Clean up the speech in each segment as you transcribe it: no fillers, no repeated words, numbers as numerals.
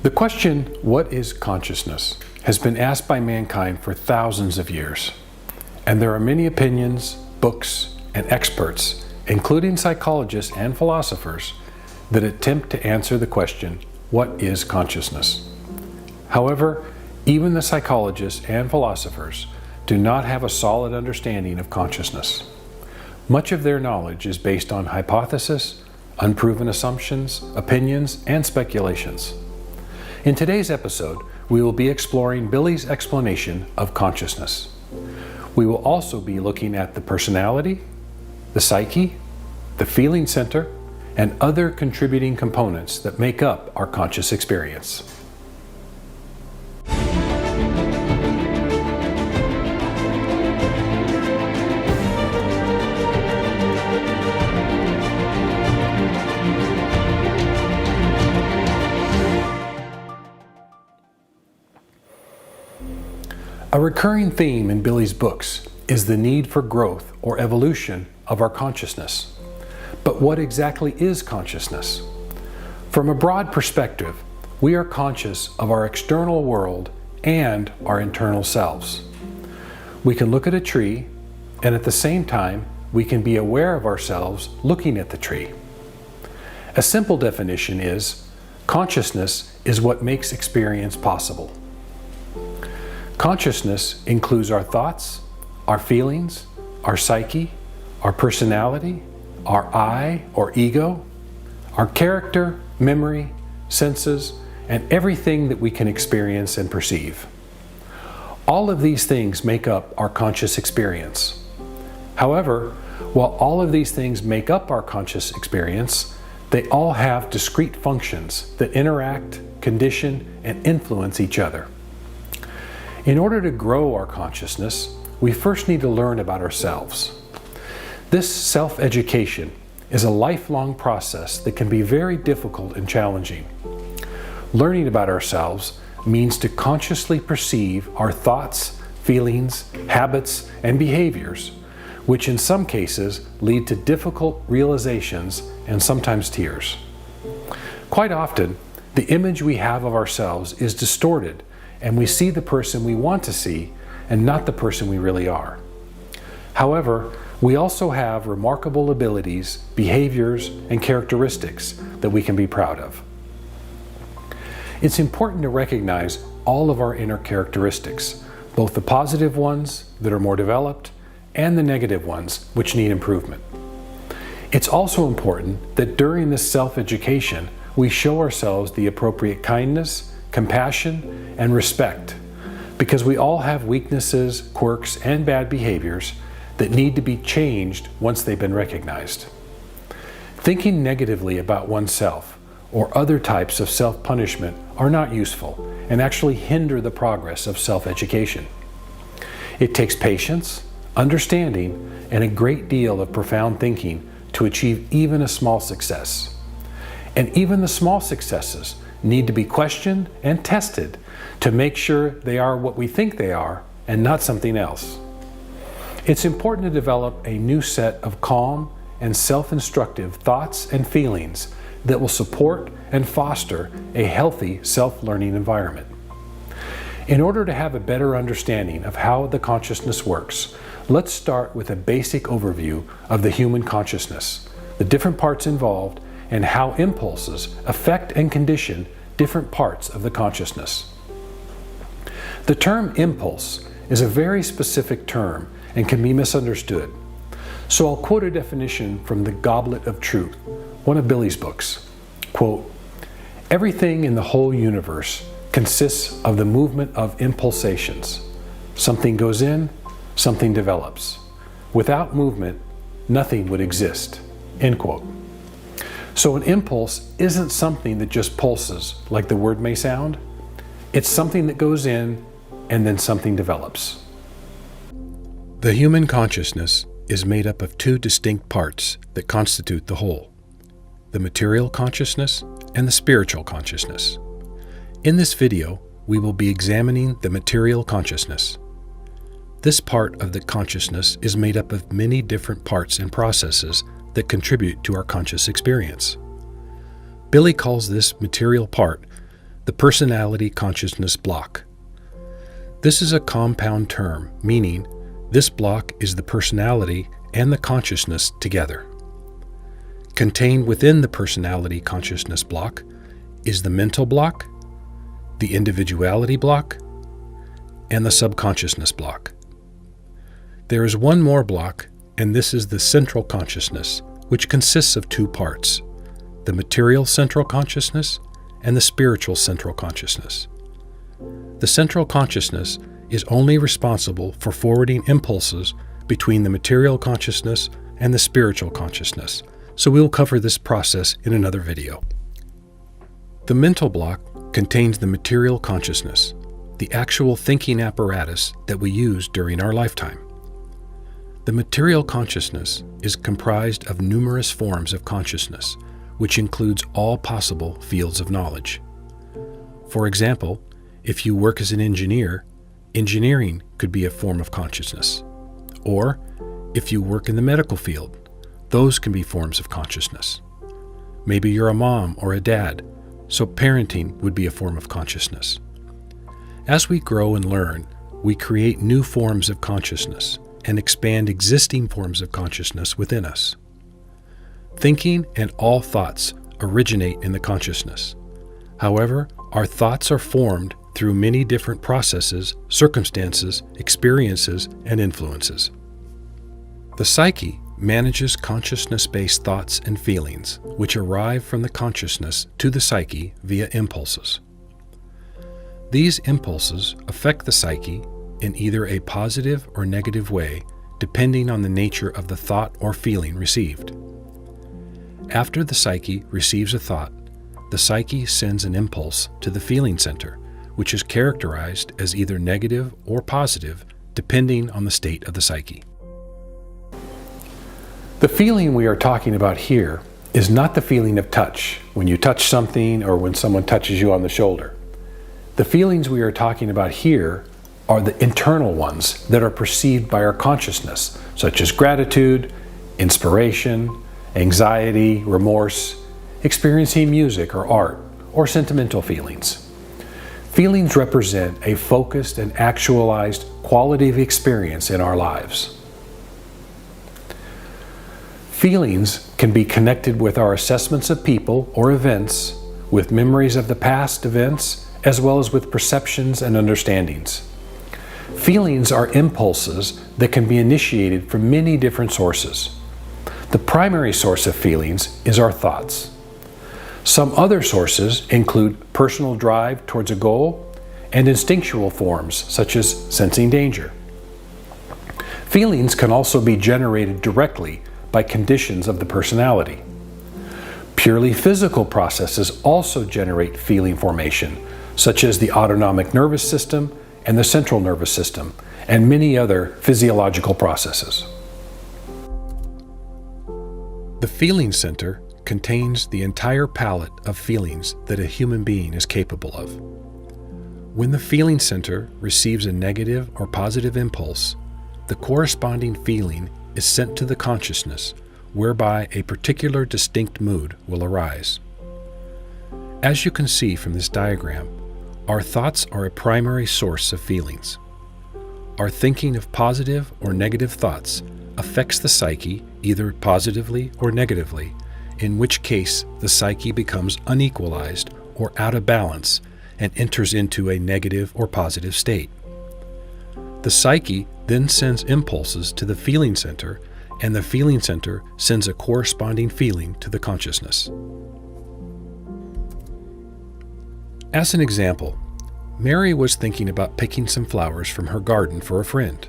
The question, what is consciousness, has been asked by mankind for thousands of years. And there are many opinions, books, and experts, including psychologists and philosophers, that attempt to answer the question, what is consciousness? However, even the psychologists and philosophers do not have a solid understanding of consciousness. Much of their knowledge is based on hypothesis, unproven assumptions, opinions, and speculations. In today's episode, we will be exploring Billy's explanation of consciousness. We will also be looking at the personality, the psyche, the feeling center, and other contributing components that make up our conscious experience. A recurring theme in Billy's books is the need for growth or evolution of our consciousness. But what exactly is consciousness? From a broad perspective, we are conscious of our external world and our internal selves. We can look at a tree, and at the same time, we can be aware of ourselves looking at the tree. A simple definition is, consciousness is what makes experience possible. Consciousness includes our thoughts, our feelings, our psyche, our personality, our I or ego, our character, memory, senses, and everything that we can experience and perceive. All of these things make up our conscious experience. However, while all of these things make up our conscious experience, they all have discrete functions that interact, condition, and influence each other. In order to grow our consciousness, we first need to learn about ourselves. This self-education is a lifelong process that can be very difficult and challenging. Learning about ourselves means to consciously perceive our thoughts, feelings, habits, and behaviors, which in some cases lead to difficult realizations and sometimes tears. Quite often, the image we have of ourselves is distorted, and we see the person we want to see and not the person we really are. However, we also have remarkable abilities, behaviors, and characteristics that we can be proud of. It's important to recognize all of our inner characteristics, both the positive ones that are more developed and the negative ones which need improvement. It's also important that during this self-education, we show ourselves the appropriate kindness, compassion, and respect, because we all have weaknesses, quirks, and bad behaviors that need to be changed once they've been recognized. Thinking negatively about oneself or other types of self-punishment are not useful and actually hinder the progress of self-education. It takes patience, understanding, and a great deal of profound thinking to achieve even a small success. And even the small successes need to be questioned and tested to make sure they are what we think they are and not something else. It's important to develop a new set of calm and self-instructive thoughts and feelings that will support and foster a healthy self-learning environment. In order to have a better understanding of how the consciousness works, let's start with a basic overview of the human consciousness, the different parts involved, and how impulses affect and condition different parts of the consciousness. The term impulse is a very specific term and can be misunderstood. So I'll quote a definition from The Goblet of Truth, one of Billy's books. Quote, "Everything in the whole universe consists of the movement of impulsations. Something goes in, something develops. Without movement, nothing would exist." End quote. So an impulse isn't something that just pulses, like the word may sound. It's something that goes in and then something develops. The human consciousness is made up of two distinct parts that constitute the whole: the material consciousness and the spiritual consciousness. In this video, we will be examining the material consciousness. This part of the consciousness is made up of many different parts and processes that contribute to our conscious experience. Billy calls this material part the personality consciousness block. This is a compound term, meaning this block is the personality and the consciousness together. Contained within the personality consciousness block is the mental block, the individuality block, and the subconsciousness block. There is one more block, and this is the central consciousness, which consists of two parts, the material central consciousness and the spiritual central consciousness. The central consciousness is only responsible for forwarding impulses between the material consciousness and the spiritual consciousness, so we will cover this process in another video. The mental block contains the material consciousness, the actual thinking apparatus that we use during our lifetime. The material consciousness is comprised of numerous forms of consciousness, which includes all possible fields of knowledge. For example, if you work as an engineer, engineering could be a form of consciousness. Or, if you work in the medical field, those can be forms of consciousness. Maybe you're a mom or a dad, so parenting would be a form of consciousness. As we grow and learn, we create new forms of consciousness and expand existing forms of consciousness within us. Thinking and all thoughts originate in the consciousness. However, our thoughts are formed through many different processes, circumstances, experiences, and influences. The psyche manages consciousness-based thoughts and feelings, which arrive from the consciousness to the psyche via impulses. These impulses affect the psyche in either a positive or negative way, depending on the nature of the thought or feeling received. After the psyche receives a thought, the psyche sends an impulse to the feeling center, which is characterized as either negative or positive, depending on the state of the psyche. The feeling we are talking about here is not the feeling of touch, when you touch something or when someone touches you on the shoulder. The feelings we are talking about here are the internal ones that are perceived by our consciousness, such as gratitude, inspiration, anxiety, remorse, experiencing music or art, or sentimental feelings. Feelings represent a focused and actualized quality of experience in our lives. Feelings can be connected with our assessments of people or events, with memories of the past events, as well as with perceptions and understandings. Feelings are impulses that can be initiated from many different sources. The primary source of feelings is our thoughts. Some other sources include personal drive towards a goal and instinctual forms such as sensing danger. Feelings can also be generated directly by conditions of the personality. Purely physical processes also generate feeling formation, such as the autonomic nervous system and the central nervous system, and many other physiological processes. The feeling center contains the entire palette of feelings that a human being is capable of. When the feeling center receives a negative or positive impulse, the corresponding feeling is sent to the consciousness, whereby a particular distinct mood will arise. As you can see from this diagram, our thoughts are a primary source of feelings. Our thinking of positive or negative thoughts affects the psyche either positively or negatively, in which case the psyche becomes unequalized or out of balance and enters into a negative or positive state. The psyche then sends impulses to the feeling center, and the feeling center sends a corresponding feeling to the consciousness. As an example, Mary was thinking about picking some flowers from her garden for a friend.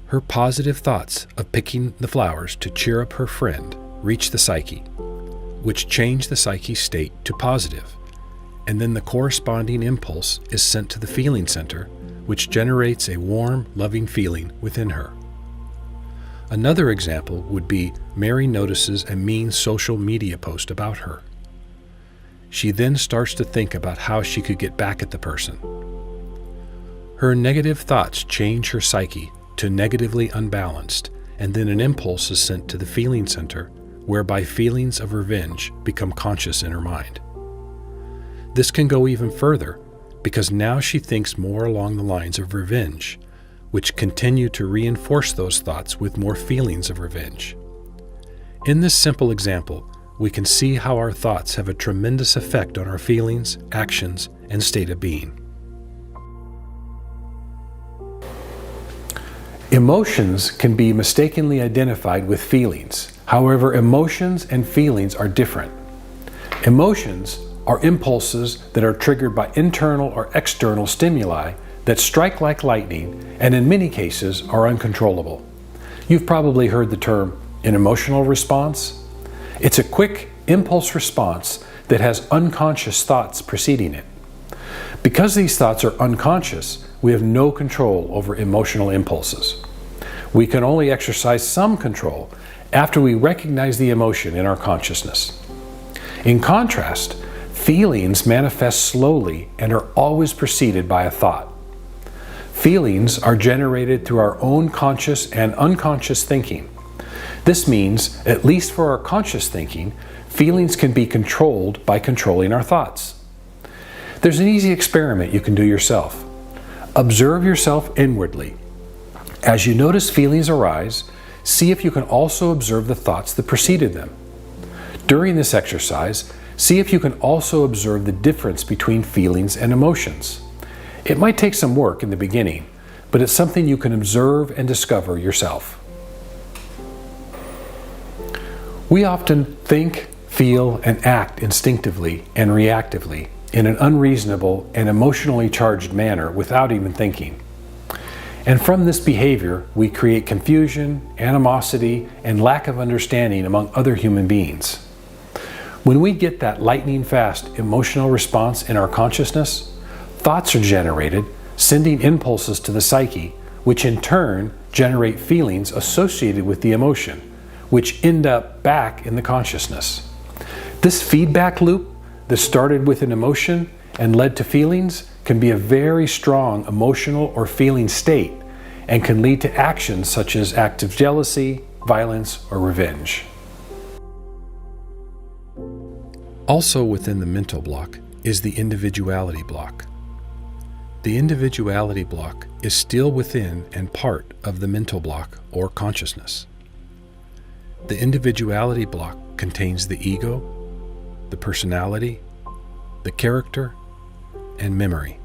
Her positive thoughts of picking the flowers to cheer up her friend reached the psyche, which changed the psyche's state to positive, and then the corresponding impulse is sent to the feeling center, which generates a warm, loving feeling within her. Another example would be Mary notices a mean social media post about her. She then starts to think about how she could get back at the person. Her negative thoughts change her psyche to negatively unbalanced, and then an impulse is sent to the feeling center, whereby feelings of revenge become conscious in her mind. This can go even further, because now she thinks more along the lines of revenge, which continue to reinforce those thoughts with more feelings of revenge. In this simple example, we can see how our thoughts have a tremendous effect on our feelings, actions, and state of being. Emotions can be mistakenly identified with feelings. However, emotions and feelings are different. Emotions are impulses that are triggered by internal or external stimuli that strike like lightning and in many cases are uncontrollable. You've probably heard the term an emotional response. It's a quick impulse response that has unconscious thoughts preceding it. Because these thoughts are unconscious, we have no control over emotional impulses. We can only exercise some control after we recognize the emotion in our consciousness. In contrast, feelings manifest slowly and are always preceded by a thought. Feelings are generated through our own conscious and unconscious thinking. This means, at least for our conscious thinking, feelings can be controlled by controlling our thoughts. There's an easy experiment you can do yourself. Observe yourself inwardly. As you notice feelings arise, see if you can also observe the thoughts that preceded them. During this exercise, see if you can also observe the difference between feelings and emotions. It might take some work in the beginning, but it's something you can observe and discover yourself. We often think, feel, and act instinctively and reactively in an unreasonable and emotionally charged manner without even thinking. And from this behavior, we create confusion, animosity, and lack of understanding among other human beings. When we get that lightning-fast emotional response in our consciousness, thoughts are generated, sending impulses to the psyche, which in turn generate feelings associated with the emotion, which end up back in the consciousness. This feedback loop that started with an emotion and led to feelings can be a very strong emotional or feeling state and can lead to actions such as acts of jealousy, violence, or revenge. Also within the mental block is the individuality block. The individuality block is still within and part of the mental block or consciousness. The individuality block contains the ego, the personality, the character, and memory.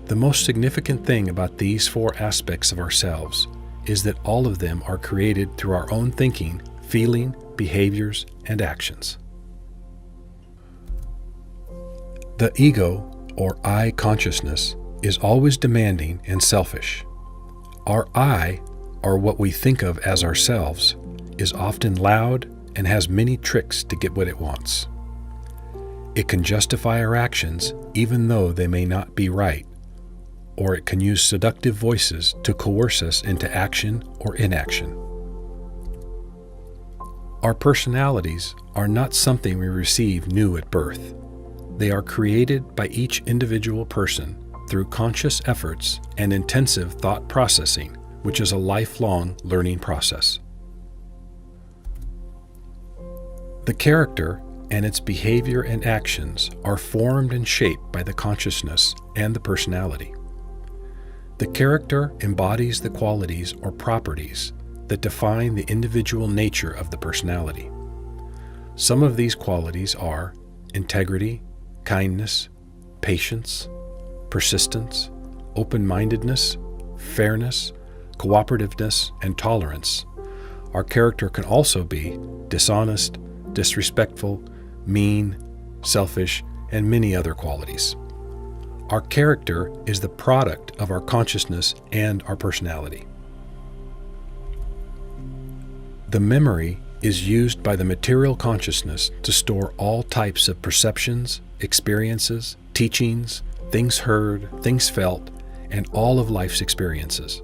The most significant thing about these four aspects of ourselves is that all of them are created through our own thinking, feeling, behaviors, and actions. The ego, or I consciousness, is always demanding and selfish. Our I, or what we think of as ourselves, is often loud and has many tricks to get what it wants. It can justify our actions even though they may not be right, or it can use seductive voices to coerce us into action or inaction. Our personalities are not something we receive new at birth. They are created by each individual person through conscious efforts and intensive thought processing, which is a lifelong learning process. The character and its behavior and actions are formed and shaped by the consciousness and the personality. The character embodies the qualities or properties that define the individual nature of the personality. Some of these qualities are integrity, kindness, patience, persistence, open-mindedness, fairness, cooperativeness, and tolerance. Our character can also be dishonest, disrespectful, mean, selfish, and many other qualities. Our character is the product of our consciousness and our personality. The memory is used by the material consciousness to store all types of perceptions, experiences, teachings, things heard, things felt, and all of life's experiences.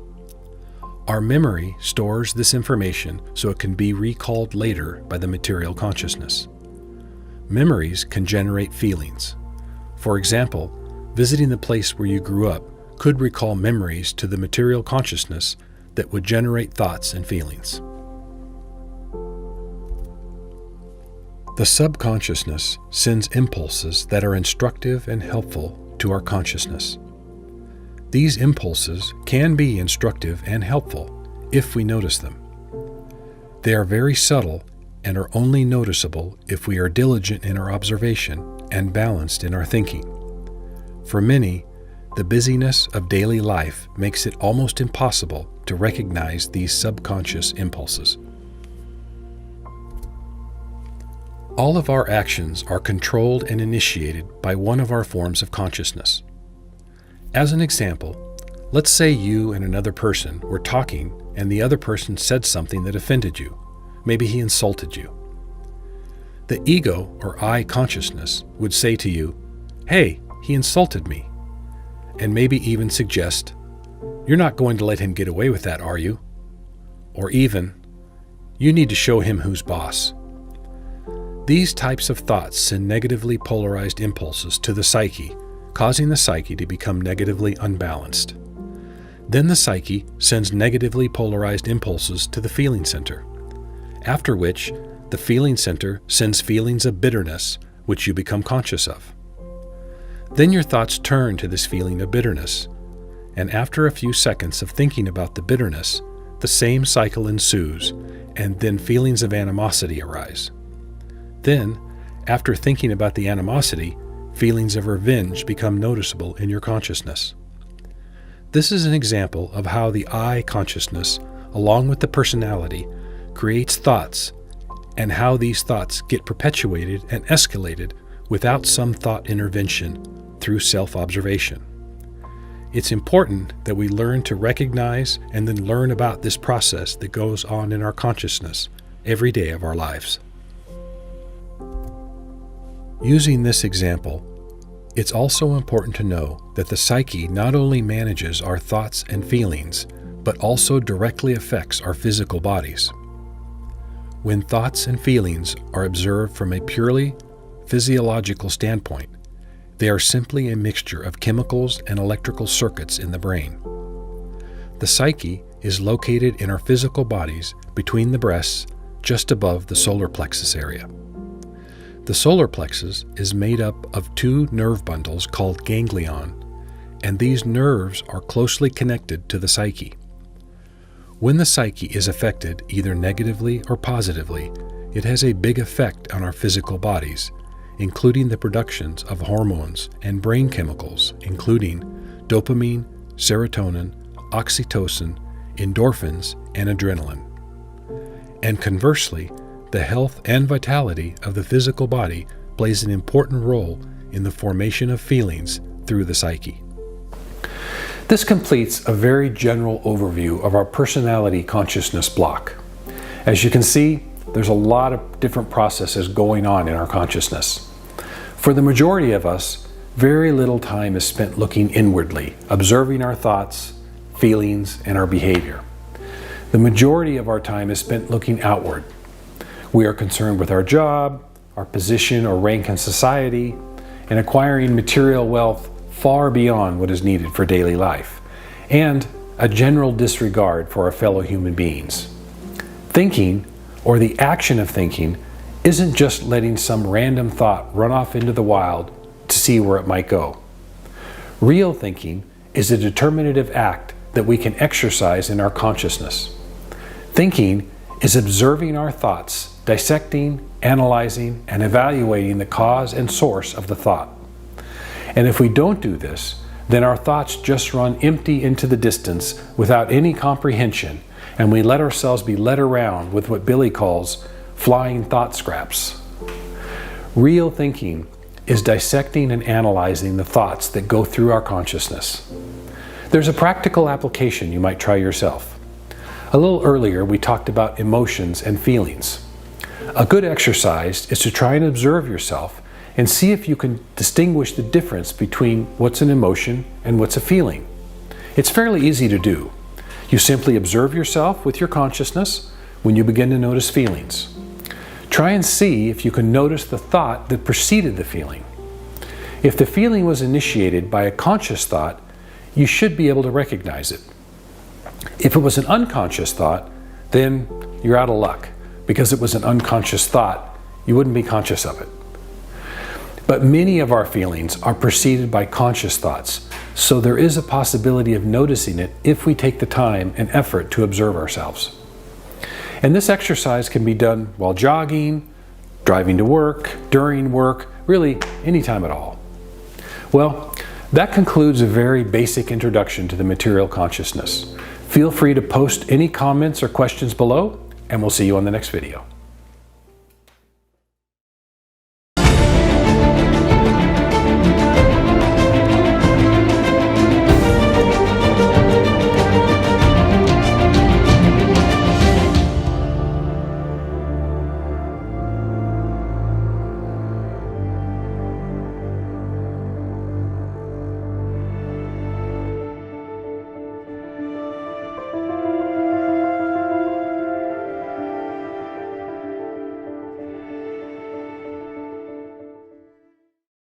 Our memory stores this information so it can be recalled later by the material consciousness. Memories can generate feelings. For example, visiting the place where you grew up could recall memories to the material consciousness that would generate thoughts and feelings. The subconsciousness sends impulses that are instructive and helpful to our consciousness. These impulses can be instructive and helpful if we notice them. They are very subtle and are only noticeable if we are diligent in our observation and balanced in our thinking. For many, the busyness of daily life makes it almost impossible to recognize these subconscious impulses. All of our actions are controlled and initiated by one of our forms of consciousness. As an example, let's say you and another person were talking and the other person said something that offended you. Maybe he insulted you. The ego or I consciousness would say to you, "Hey, he insulted me," and maybe even suggest, "You're not going to let him get away with that, are you?" Or even, "You need to show him who's boss." These types of thoughts send negatively polarized impulses to the psyche, causing the psyche to become negatively unbalanced. Then the psyche sends negatively polarized impulses to the feeling center, after which the feeling center sends feelings of bitterness, which you become conscious of. Then your thoughts turn to this feeling of bitterness, and after a few seconds of thinking about the bitterness, the same cycle ensues, and then feelings of animosity arise. Then, after thinking about the animosity, feelings of revenge become noticeable in your consciousness. This is an example of how the I consciousness, along with the personality, creates thoughts, and how these thoughts get perpetuated and escalated without some thought intervention through self-observation. It's important that we learn to recognize and then learn about this process that goes on in our consciousness every day of our lives. Using this example, it's also important to know that the psyche not only manages our thoughts and feelings, but also directly affects our physical bodies. When thoughts and feelings are observed from a purely physiological standpoint, they are simply a mixture of chemicals and electrical circuits in the brain. The psyche is located in our physical bodies between the breasts, just above the solar plexus area. The solar plexus is made up of two nerve bundles called ganglion, and these nerves are closely connected to the psyche. When the psyche is affected either negatively or positively, it has a big effect on our physical bodies, including the productions of hormones and brain chemicals, including dopamine, serotonin, oxytocin, endorphins, and adrenaline. And conversely, the health and vitality of the physical body plays an important role in the formation of feelings through the psyche. This completes a very general overview of our personality consciousness block. As you can see, there's a lot of different processes going on in our consciousness. For the majority of us, very little time is spent looking inwardly, observing our thoughts, feelings, and our behavior. The majority of our time is spent looking outward. We are concerned with our job, our position or rank in society, and acquiring material wealth far beyond what is needed for daily life, and a general disregard for our fellow human beings. Thinking, or the action of thinking, isn't just letting some random thought run off into the wild to see where it might go. Real thinking is a determinative act that we can exercise in our consciousness. Thinking is observing our thoughts, dissecting, analyzing, and evaluating the cause and source of the thought. And if we don't do this, then our thoughts just run empty into the distance without any comprehension, and we let ourselves be led around with what Billy calls flying thought scraps. Real thinking is dissecting and analyzing the thoughts that go through our consciousness. There's a practical application you might try yourself. A little earlier, we talked about emotions and feelings. A good exercise is to try and observe yourself and see if you can distinguish the difference between what's an emotion and what's a feeling. It's fairly easy to do. You simply observe yourself with your consciousness when you begin to notice feelings. Try and see if you can notice the thought that preceded the feeling. If the feeling was initiated by a conscious thought, you should be able to recognize it. If it was an unconscious thought, then you're out of luck, because it was an unconscious thought you wouldn't be conscious of it. But many of our feelings are preceded by conscious thoughts, so there is a possibility of noticing it if we take the time and effort to observe ourselves. And this exercise can be done while jogging, driving to work, during work, really any time at all. Well, that concludes a very basic introduction to the material consciousness. Feel free to post any comments or questions below, and we'll see you on the next video.